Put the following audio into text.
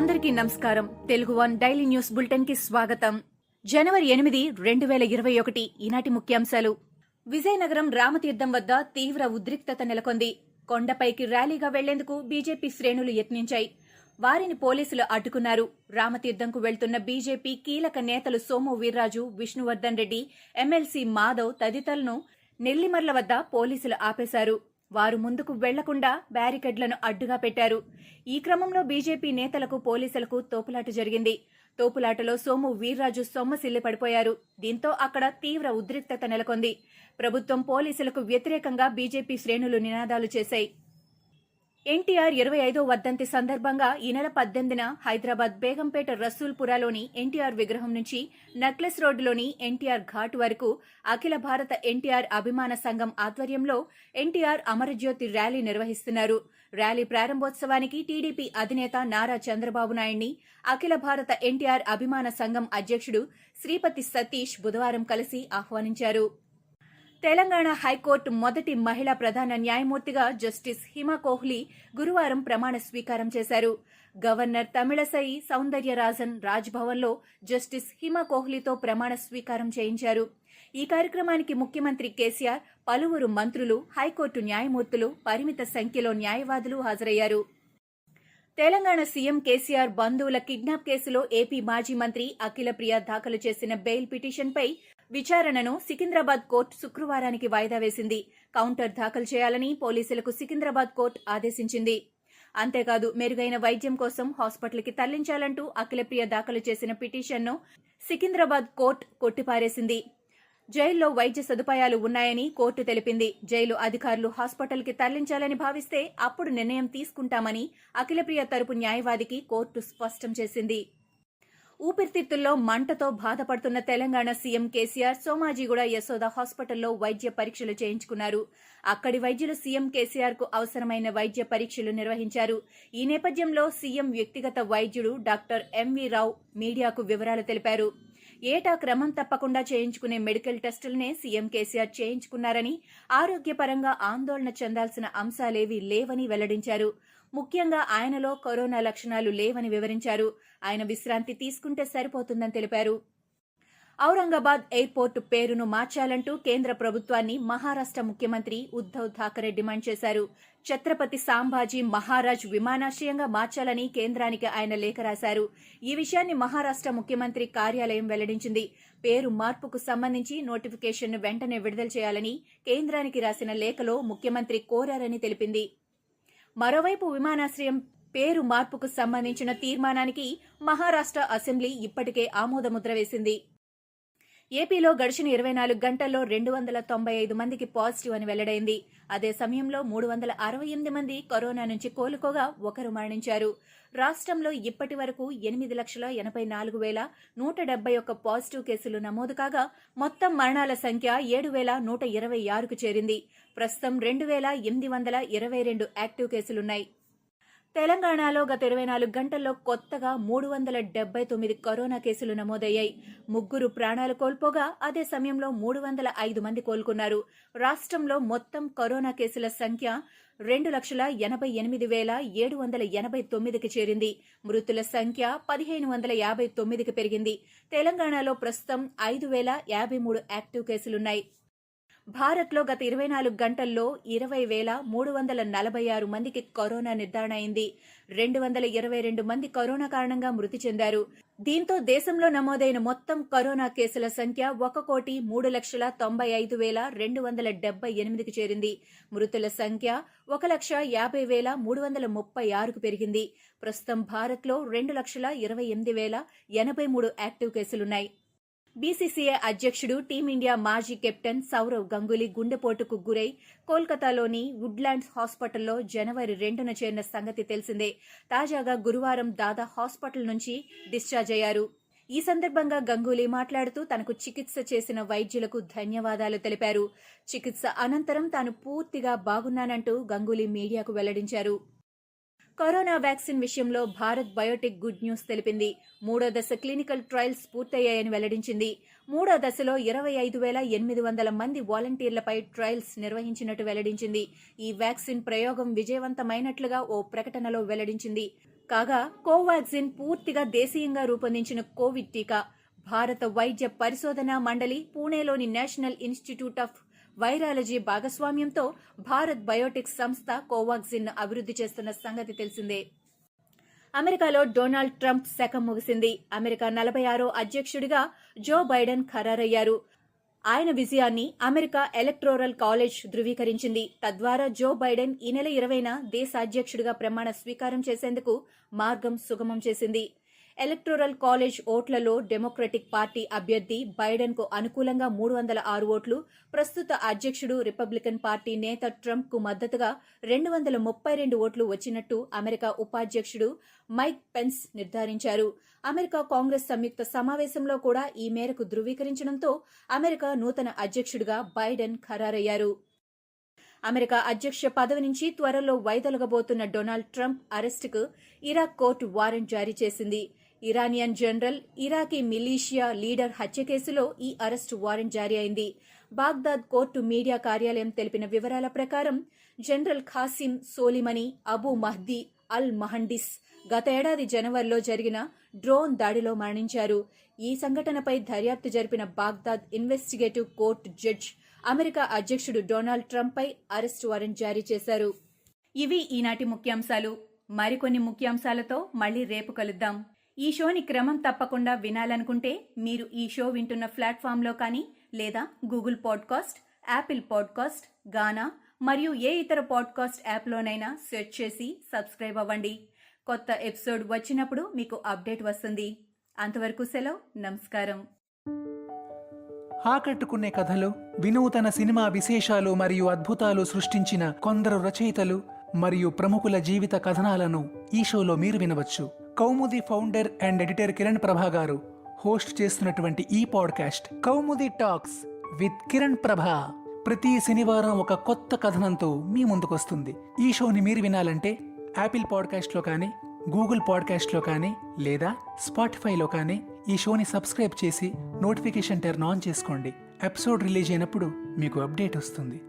అందరికీ నమస్కారం. Telugu one daily news bulletin కి స్వాగతం. జనవరి 8, 2021 ఈనాటి ముఖ్యాంశాలు. విజయనగరం రామతీర్థం వద్ద తీవ్ర ఉద్రిక్తత నెలకొంది. కొండపైకి ర్యాలీగా వెళ్లేందుకు బీజేపీ శ్రేణులు యత్నించాయి. వారిని పోలీసులు అడ్డుకున్నారు. రామతీర్థంకు వెళ్తున్న బీజేపీ కీలక నేతలు సోము వీర్రాజు, విష్ణువర్ధన్ రెడ్డి, ఎమ్మెల్సీ మాధవ్ తదితరులను నెల్లిమర్ల వద్ద పోలీసులు ఆపేశారు. వారు ముందుకు వెళ్లకుండా బ్యారికేడ్లను అడ్డుగా పెట్టారు. ఈ క్రమంలో బీజేపీ నేతలకు పోలీసులకు తోపులాట జరిగింది. తోపులాటలో సోము వీర్రాజు సొమ్మసిల్లి పడిపోయారు. దీంతో అక్కడ తీవ్ర ఉద్రిక్తత నెలకొంది. ప్రభుత్వం పోలీసులకు వ్యతిరేకంగా బీజేపీ శ్రేణులు నినాదాలు చేశాయి. ఎన్టీఆర్ 25వ వర్ధంతి సందర్భంగా ఈ నెల 18న హైదరాబాద్ బేగంపేట రసూల్పురాలోని ఎన్టీఆర్ విగ్రహం నుంచి నక్లెస్ రోడ్డులోని ఎన్టీఆర్ ఘాట్ వరకు అఖిల భారత ఎన్టీఆర్ అభిమాన సంఘం ఆధ్వర్యంలో ఎన్టీఆర్ అమరజ్యోతి ర్యాలీ నిర్వహిస్తున్నారు. ర్యాలీ ప్రారంభోత్సవానికి టీడీపీ అధినేత నారా చంద్రబాబు నాయుడిని అఖిల భారత ఎన్టీఆర్ అభిమాన సంఘం అధ్యక్షుడు శ్రీపతి సతీష్ బుధవారం కలిసి ఆహ్వానించారు. తెలంగాణ హైకోర్టు మొదటి మహిళా ప్రధాన న్యాయమూర్తిగా జస్టిస్ హిమా కోహ్లీ గురువారం ప్రమాణ స్వీకారం చేశారు. గవర్నర్ తమిళసై సౌందర్యరాజన్ రాజ్భవన్లో జస్టిస్ హిమా కోహ్లీతో ప్రమాణ స్వీకారం చేయించారు. ఈ కార్యక్రమానికి ముఖ్యమంత్రి కేసీఆర్, పలువురు మంత్రులు, హైకోర్టు న్యాయమూర్తులు, పరిమిత సంఖ్యలో న్యాయవాదులు హాజరయ్యారు. తెలంగాణ సీఎం కేసీఆర్ బంధువుల కిడ్నాప్ కేసులో ఏపీ మాజీ మంత్రి అఖిలప్రియ దాఖలు చేసిన బెయిల్ పిటిషన్పై విచారణను సికింద్రాబాద్ కోర్టు శుక్రవారానికి వాయిదా వేసింది. కౌంటర్ దాఖలు చేయాలని పోలీసులకు సికింద్రాబాద్ కోర్టు ఆదేశించింది. అంతేకాదు, మెరుగైన వైద్యం కోసం హాస్పిటల్కి తరలించాలంటూ అఖిలప్రియ దాఖలు చేసిన పిటిషన్ను సికింద్రాబాద్ కోర్టు కొట్టిపారేసింది. జైల్లో వైద్య సదుపాయాలు ఉన్నాయని కోర్టు తెలిపింది. జైలు అధికారులు హాస్పిటల్కి తరలించాలని భావిస్తే అప్పుడు నిర్ణయం తీసుకుంటామని అఖిలప్రియ తరపు న్యాయవాదికి కోర్టు స్పష్టం చేసింది. ఊపిరితిత్తుల్లో మంటతో బాధపడుతున్న తెలంగాణ సీఎం కేసీఆర్ సోమాజిగూడ యశోద హాస్పిటల్లో వైద్య పరీక్షలు చేయించుకున్నారు. అక్కడి వైద్యులు సీఎం కేసీఆర్ కు అవసరమైన వైద్య పరీక్షలు నిర్వహించారు. ఈ నేపథ్యంలో సీఎం వ్యక్తిగత వైద్యుడు డాక్టర్ ఎంవీ రావు మీడియాకు వివరాలు తెలిపారు. ఏటా క్రమం తప్పకుండా చేయించుకునే మెడికల్ టెస్టులనే సీఎం కేసీఆర్ చేయించుకున్నారని, ఆరోగ్యపరంగా ఆందోళన చెందాల్సిన అంశాలేవీ లేవని వెల్లడించారు. ముఖ్యంగా ఆయనలో కరోనా లక్షణాలు లేవని వివరించారు. ఆయన విశ్రాంతి తీసుకుంటే సరిపోతుందని తెలిపారు. ఔరంగాబాద్ ఎయిర్పోర్టు పేరును మార్చాలంటూ కేంద్ర ప్రభుత్వాన్ని మహారాష్ట ముఖ్యమంత్రి ఉద్దవ్ ఠాకరే డిమాండ్ చేశారు. ఛత్రపతి సాంభాజీ మహారాజ్ విమానాశ్రయంగా మార్చాలని కేంద్రానికి ఆయన లేఖ రాశారు. ఈ విషయాన్ని మహారాష్ట ముఖ్యమంత్రి కార్యాలయం వెల్లడించింది. పేరు మార్పుకు సంబంధించి నోటిఫికేషన్ను వెంటనే విడుదల చేయాలని కేంద్రానికి రాసిన లేఖలో ముఖ్యమంత్రి కోరారని తెలిపింది. మరోవైపు విమానాశ్రయం పేరు మార్పుకు సంబంధించిన తీర్మానానికి మహారాష్ట అసెంబ్లీ ఇప్పటికే ఆమోదముద్ర వేసింది. ఏపీలో గడిచిన 24 గంటల్లో 295 మందికి పాజిటివ్ అని వెల్లడైంది. అదే సమయంలో 368 మంది కరోనా నుంచి కోలుకోగా ఒకరు మరణించారు. రాష్ట్రంలో ఇప్పటి వరకు 8,84,171 పాజిటివ్ కేసులు నమోదు కాగా మొత్తం మరణాల సంఖ్య 7,126కు చేరింది. ప్రస్తుతం 2,822 యాక్టివ్ కేసులున్నాయి. తెలంగాణలో గత 24 గంటల్లో కొత్తగా 379 కరోనా కేసులు నమోదయ్యాయి. 3 ప్రాణాలు కోల్పోగా అదే సమయంలో 305 మంది కోలుకున్నారు. రాష్ట్రంలో మొత్తం కరోనా కేసుల సంఖ్య 2,88,789కి చేరింది. మృతుల సంఖ్య 1,559కి పెరిగింది. తెలంగాణలో ప్రస్తుతం 5,053 యాక్టివ్ కేసులున్నాయి. భారత్లో గత 24 గంటల్లో 20,346 మందికి కరోనా నిర్ధారణ అయింది. 222 మంది కరోనా కారణంగా మృతి చెందారు. దీంతో దేశంలో నమోదైన మొత్తం కరోనా కేసుల సంఖ్య 1,03,95,278కి చేరింది. మృతుల సంఖ్య 1,50,336కు పెరిగింది. ప్రస్తుతం భారత్లో 2,28,083 యాక్టివ్ కేసులున్నాయి. బీసీసీఐ అధ్యక్షుడు టీమిండియా మాజీ కెప్టెన్ సౌరవ్ గంగూలీ గుండెపోటుకు గురై కోల్కతాలోని వుడ్లాండ్స్ హాస్పిటల్లో జనవరి 2న చేరిన సంగతి తెలిసిందే. తాజాగా గురువారం దాదా హాస్పిటల్ నుంచి డిశ్చార్జ్ అయ్యారు. ఈ సందర్భంగా గంగూలీ మాట్లాడుతూ తనకు చికిత్స చేసిన వైద్యులకు ధన్యవాదాలు తెలిపారు. చికిత్స అనంతరం తాను పూర్తిగా బాగున్నానంటూ గంగూలీ మీడియాకు వెల్లడించారు. కరోనా వ్యాక్సిన్ విషయంలో భారత్ బయోటెక్ గుడ్ న్యూస్ తెలిపింది. 3వ దశ క్లినికల్ ట్రయల్స్ పూర్తయ్యాయని వెల్లడించింది. 3వ దశలో 25,800 మంది వాలంటీర్లపై ట్రయల్స్ నిర్వహించినట్టు వెల్లడించింది. ఈ వ్యాక్సిన్ ప్రయోగం విజయవంతమైనట్లుగా ఓ ప్రకటనలో వెల్లడించింది. కాగా కోవాక్సిన్ పూర్తిగా దేశీయంగా రూపొందించిన కోవిడ్ టీకా భారత వైద్య పరిశోధనా మండలి పూణేలోని నేషనల్ ఇన్స్టిట్యూట్ ఆఫ్ వైరాలజీ భాగస్వామ్యంతో భారత్ బయోటెక్ సంస్థ కోవాక్సిన్ అభివృద్ధి చేస్తున్న సంగతి తెలిసిందే. అమెరికాలో డొనాల్డ్ ట్రంప్ శకం ముగిసింది. అమెరికా 46వ అధ్యక్షుడిగా జో బైడెన్ ఖరారయ్యారు. ఆయన విజయాన్ని అమెరికా ఎలక్టోరల్ కాలేజ్ ధృవీకరించింది. తద్వారా జో బైడెన్ ఈ నెల 20న దేశ అధ్యక్షుడిగా ప్రమాణ స్వీకారం చేసేందుకు మార్గం సుగమం చేసింది. ఎలక్టోరల్ కాలేజ్ ఓట్లలో డెమోక్రటిక్ పార్టీ అభ్యర్థి బైడెన్ కు అనుకూలంగా 306 ఓట్లు, ప్రస్తుత అధ్యక్షుడు రిపబ్లికన్ పార్టీ నేత ట్రంప్ కు మద్దతుగా 232 ఓట్లు వచ్చినట్టు అమెరికా ఉపాధ్యక్షుడు మైక్ పెన్స్ నిర్ధారించారు. అమెరికా కాంగ్రెస్ సంయుక్త సమావేశంలో కూడా ఈ మేరకు ధృవీకరించడంతో అమెరికా నూతన అధ్యక్షుడిగా బైడెన్ ఖరారయ్యారు. అమెరికా అధ్యక్ష పదవి నుంచి త్వరలో వైదొలగబోతున్న డొనాల్డ్ ట్రంప్ అరెస్టుకు ఇరాక్ కోర్టు వారెంట్ జారీ చేసింది. Iranian general, Iraqi militia leader హత్య కేసులో ఈ అరెస్టు వారెంట్ జారీ అయింది. బాగ్దాద్ కోర్టు మీడియా కార్యాలయం తెలిపిన వివరాల ప్రకారం జనరల్ ఖాసిం సోలిమనీ అబూ మహ్దీ అల్ మహండిస్ గత ఏడాది జనవరిలో జరిగిన డ్రోన్ దాడిలో మరణించారు. ఈ సంఘటనపై దర్యాప్తు జరిపిన Baghdad investigative court judge America అధ్యక్షుడు డొనాల్డ్ ట్రంప్ పై అరెస్టు వారెంట్ జారీ చేశారు. ఇవి ఈనాటి ముఖ్యాంశాలు. మరికొన్ని ముఖ్యాంశాలతో మళ్లీ రేపు కలుద్దాం. ఈ షోని క్రమం తప్పకుండా వినాలనుకుంటే మీరు ఈ షో వింటున్న ప్లాట్ఫామ్లో కానీ లేదా గూగుల్ పాడ్కాస్ట్, యాపిల్ పాడ్కాస్ట్, గానా మరియు ఏ ఇతర పాడ్కాస్ట్ యాప్లోనైనా సెర్చ్ చేసి సబ్స్క్రైబ్ అవ్వండి. కొత్త ఎపిసోడ్ వచ్చినప్పుడు మీకు అప్డేట్ వస్తుంది. అంతవరకు సెలవు, నమస్కారం. ఆకట్టుకునే కథలు, వినూతన సినిమా విశేషాలు మరియు అద్భుతాలు సృష్టించిన కొందరు రచయితలు మరియు ప్రముఖుల జీవిత కథనాలను ఈ షోలో మీరు వినవచ్చు. కౌముది ఫౌండర్ అండ్ ఎడిటర్ కిరణ్ ప్రభా గారు హోస్ట్ చేస్తున్నటువంటి ఈ podcast Kaumudi talks with Kiran ప్రభా ప్రతి శనివారం ఒక కొత్త కథనంతో మీ ముందుకొస్తుంది. ఈ షోని మీరు వినాలంటే యాపిల్ పాడ్కాస్ట్లో కానీ, గూగుల్ పాడ్కాస్ట్లో కానీ లేదా స్పాటిఫైలో కానీ ఈ షోని సబ్స్క్రైబ్ చేసి నోటిఫికేషన్ టర్న్ ఆన్ చేసుకోండి. ఎపిసోడ్ రిలీజ్ అయినప్పుడు మీకు అప్డేట్ వస్తుంది.